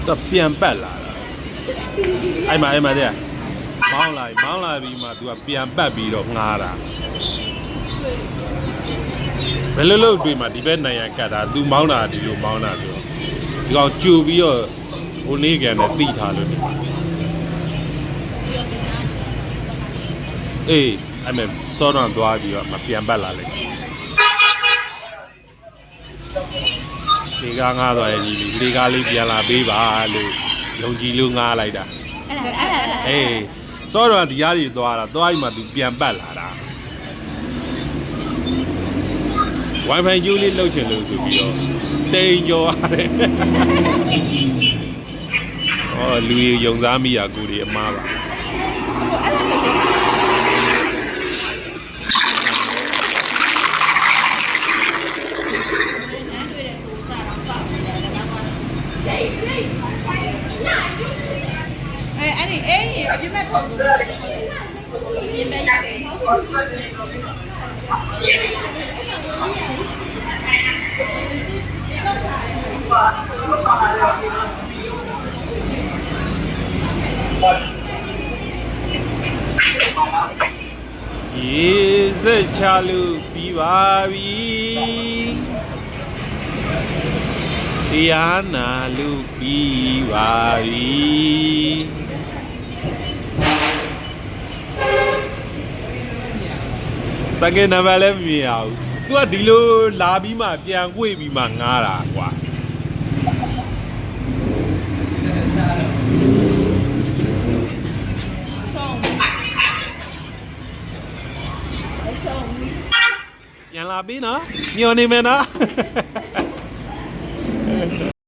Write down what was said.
တော့ပြန်ပတ်လာတာအဲ့မှာတဲ့မောင်းလာပြီးမှ तू ကပြန်ပတ်ပြီးတော့ငှားတာဘယ်လိုလုပ်တွေ့မှာဒီဘက်နိုင်ရကတ်တာ तू မောင်းတာဒီလိုမောင်းတာဆိုတော့ဒီကောင်ကြိုပြီးတော့ဟိုနေ့ကန်နဲ့တိထားလို့နေအေးအဲ့မဲ့စောတော့သွားပြီးတော့မပြန်ပတ်လာလိုက်လေကားငှားသွားရဲ့ကြီးလေကားလေးပြန်လာပေးပါလို့ယုံကြည်လို့ငှားလိုက်တာအေးစောတော့ဒီရားကြီးသွားပြီးမှ तू ပြန်ပတ်လာတာ Wi-Fi ကျိုးလေးလှုပ်ချင်လို့ဆိုပြီးတော့တိန်ကြောရတယ်ဟောလူကြီးယုံစားမိရကိုဒီအမားပါအဲ့ဒီအေးအပြစ်မဲ့ထုတ်လို့ရေးမဲ့ရတယ်ရေစက်ချလို့ပြီးပါပြီတရားနာလို့ပြီးပါပြီစကေနံပါတ်လည်းမမြင်အောင် तू ကဒီလိုလာပြီးမှပြန်꿰ပြီးမှငားတာကွာပြန်လာပြီနော်ညော်နေမယ်နော်